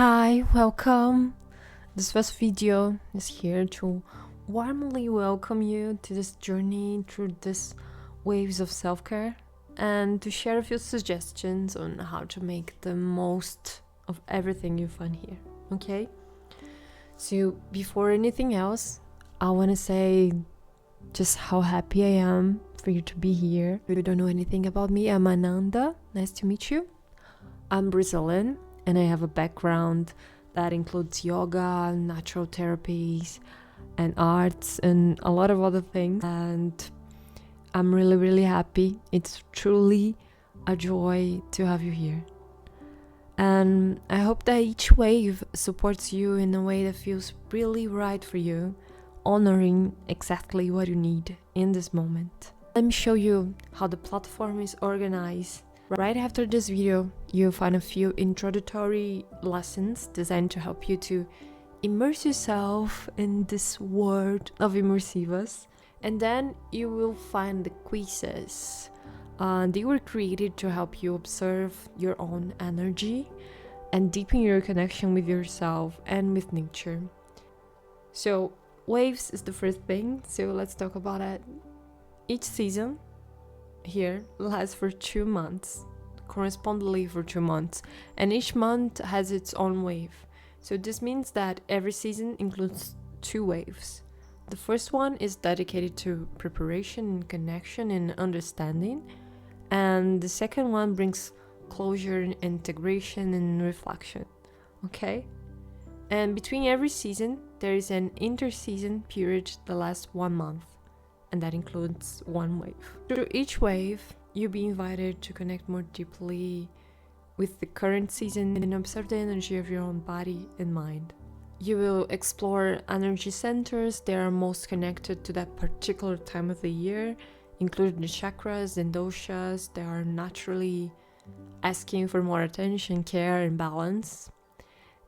Hi, welcome. This first video is here to warmly welcome you to this journey through these waves of self-care and to share a few suggestions on how to make the most of everything you find here, okay? So before anything else, I want to say just how happy I am for you to be here. If you don't know anything about me, I'm Ananda. Nice to meet you. I'm Brazilian and I have a background that includes yoga, natural therapies, and arts, and a lot of other things. And I'm really happy. It's truly a joy to have you here. And I hope that each wave supports you in a way that feels really right for you, honoring exactly what you need in this moment. Let me show you how the platform is organized. Right after this video, you'll find a few introductory lessons designed to help you to immerse yourself in this world of immersivas. And then you will find the quizzes. They were created to help you observe your own energy and deepen your connection with yourself and with nature. So, waves is the first thing, so let's talk about it. Each season here lasts for 2 months, correspondingly for 2 months, and each month has its own wave. So this means that every season includes 2 waves. The first one is dedicated to preparation and connection and understanding, and the second one brings closure, integration, and reflection. Okay? And between every season, there is an interseason period that lasts 1 month, and that includes 1 wave. Through each wave, you'll be invited to connect more deeply with the current season and observe the energy of your own body and mind. You will explore energy centers that are most connected to that particular time of the year, including the chakras and doshas that are naturally asking for more attention, care, and balance.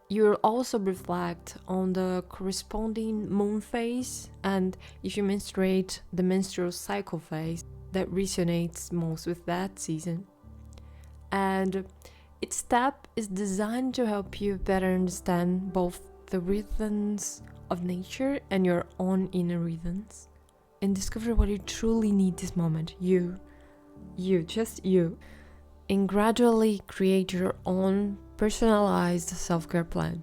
You will also reflect on the corresponding moon phase, and if you menstruate, the menstrual cycle phase that resonates most with that season. And each step is designed to help you better understand both the rhythms of nature and your own inner rhythms, and discover what you truly need this moment. Just you. And gradually create your own personalized self-care plan.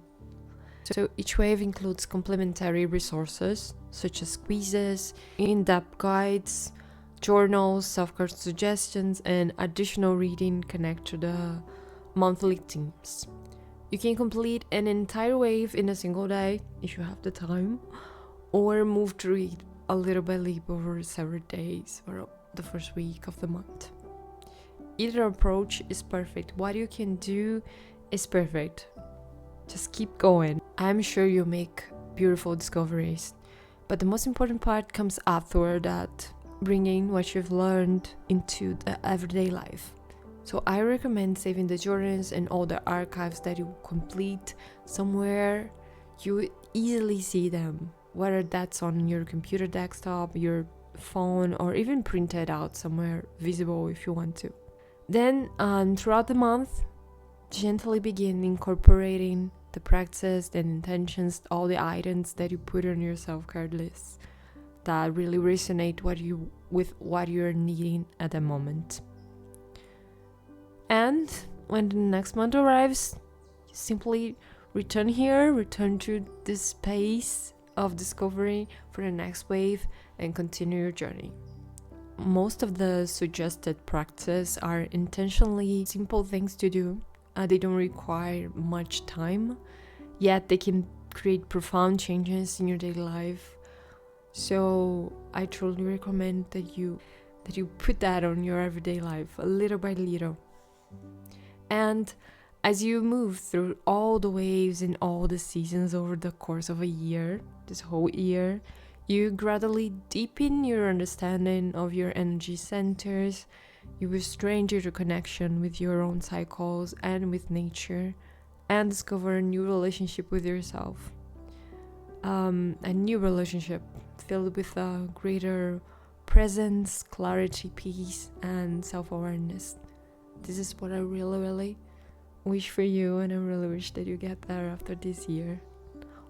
So each wave includes complementary resources such as quizzes, in-depth guides, journals, self-care suggestions, and additional reading connect to the monthly themes. You can complete an entire wave in a single day if you have the time, or move through it a little by little over several days or the first week of the month. Either approach is perfect. What you can do is perfect. Just keep going. I'm sure you'll make beautiful discoveries. But the most important part comes after that, bringing what you've learned into the everyday life. So I recommend saving the journals and all the archives that you complete somewhere you will easily see them, whether that's on your computer desktop, your phone, or even printed out somewhere visible if you want to. Then, throughout the month, gently begin incorporating the practices and intentions, all the items that you put on your self-care list that really resonate with what you're needing at the moment. And when the next month arrives, you simply return to this space of discovery for the next wave and continue your journey. Most of the suggested practices are intentionally simple things to do. They don't require much time, yet they can create profound changes in your daily life. So I truly recommend that you put that on your everyday life, little by little. And as you move through all the waves and all the seasons over the course of a year, this whole year, you gradually deepen your understanding of your energy centers. You will strengthen your connection with your own cycles and with nature, and discover a new relationship with yourself. A new relationship filled with a greater presence, clarity, peace, and self-awareness. This is what I really wish for you, and I really wish that you get there after this year.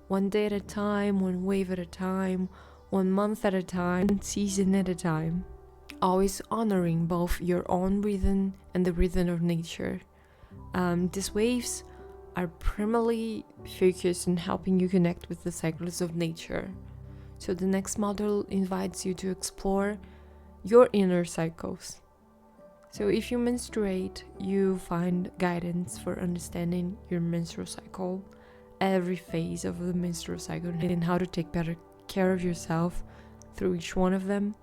One day at a time, one wave at a time, 1 month at a time, 1 season at a time. Always honoring both your own rhythm and the rhythm of nature. These waves are primarily focused on helping you connect with the cycles of nature. So the next model invites you to explore your inner cycles. So if you menstruate, you find guidance for understanding your menstrual cycle, every phase of the menstrual cycle, and how to take better care of yourself through each one of them.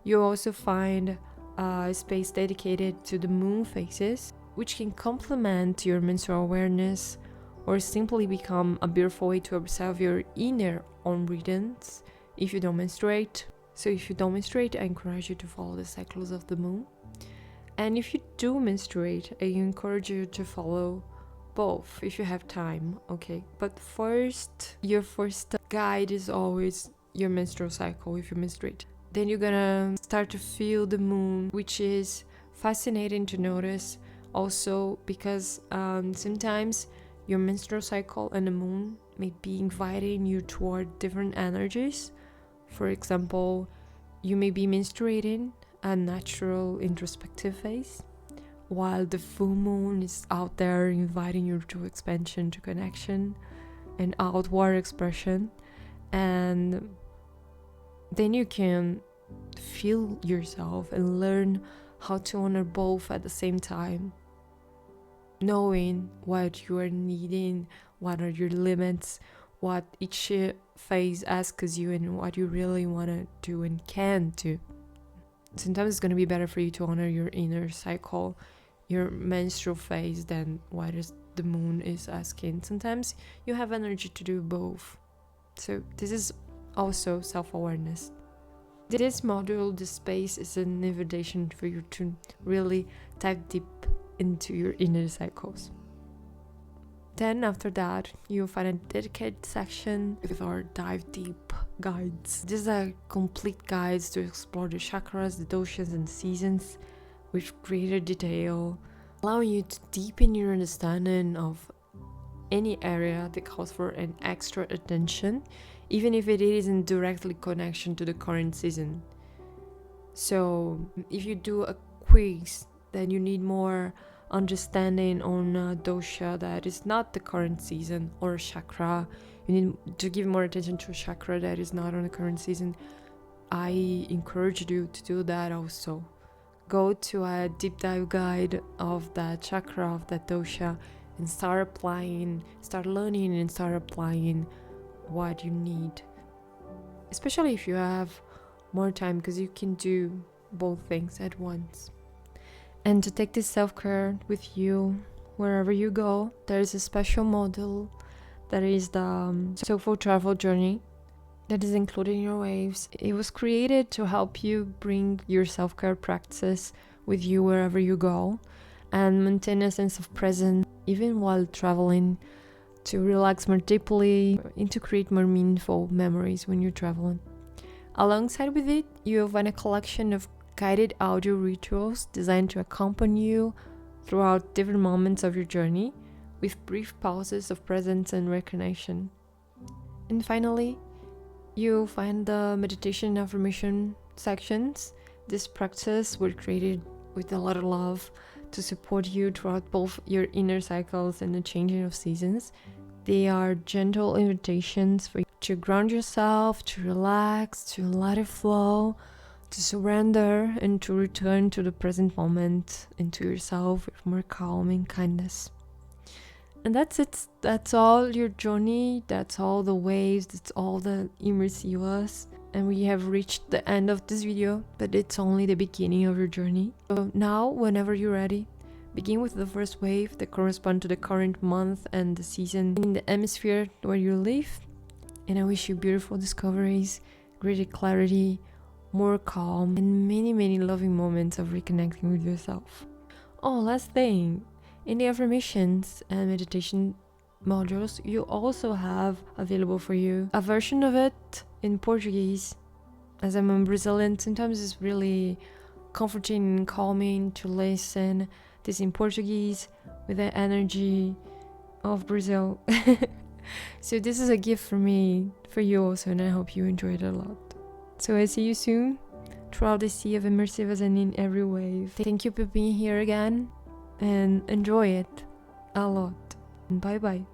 You also find a space dedicated to the moon phases, which can complement your menstrual awareness or simply become a beautiful way to observe your inner own rhythms if you don't menstruate. So if you don't menstruate, I encourage you to follow the cycles of the moon. And if you do menstruate, I encourage you to follow both if you have time, okay? But your first guide is always your menstrual cycle if you menstruate. Then you're gonna start to feel the moon, which is fascinating to notice also because sometimes your menstrual cycle and the moon may be inviting you toward different energies. For example, you may be menstruating a natural introspective phase, while the full moon is out there inviting you to expansion, to connection, and outward expression. And then you can feel yourself and learn how to honor both at the same time, knowing what you are needing, what are your limits, what each phase asks you, and what you really want to do and can do. Sometimes it's going to be better for you to honor your inner cycle, your menstrual phase, than what is the moon is asking. Sometimes you have energy to do both. So this is also self-awareness. This module, this space, is an invitation for you to really dive deep into your inner cycles. Then after that, you'll find a dedicated section with our dive deep guides. These are complete guides to explore the chakras, the doshas, and seasons with greater detail, allowing you to deepen your understanding of any area that calls for an extra attention, even if it isn't directly connection to the current season. So if you do a quiz, then you need more understanding on a dosha that is not the current season, or chakra. You need to give more attention to a chakra that is not on the current season. I encourage you to do that also. Go to a deep dive guide of that chakra, of that dosha, and start learning and start applying what you need. Especially if you have more time, because you can do both things at once. And to take this self-care with you wherever you go, there is a special module that is the Soulful Travel Journey that is included in your waves. It was created to help you bring your self-care practices with you wherever you go and maintain a sense of presence even while traveling, to relax more deeply and to create more meaningful memories when you're traveling. Alongside with it, you'll find a collection of guided audio rituals designed to accompany you throughout different moments of your journey, with brief pauses of presence and recognition. And finally, you'll find the meditation and affirmation sections. This practice was created with a lot of love to support you throughout both your inner cycles and the changing of seasons. They are gentle invitations for you to ground yourself, to relax, to let it flow, to surrender, and to return to the present moment and to yourself with more calm and kindness. And that's it. That's all your journey. That's all the waves. That's all the immersivas. And we have reached the end of this video, but it's only the beginning of your journey. So now, whenever you're ready, begin with the first wave that corresponds to the current month and the season in the hemisphere where you live. And I wish you beautiful discoveries, greater clarity, more calm, and many, many loving moments of reconnecting with yourself. Oh, last thing. In the affirmations and meditation modules, you also have available for you a version of it in Portuguese. As I'm a Brazilian, sometimes it's really comforting and calming to listen this in Portuguese, with the energy of Brazil. So this is a gift for me, for you also, and I hope you enjoy it a lot. So I see you soon throughout the sea of immersive and in every wave. Thank you for being here again, and enjoy it a lot. Bye bye.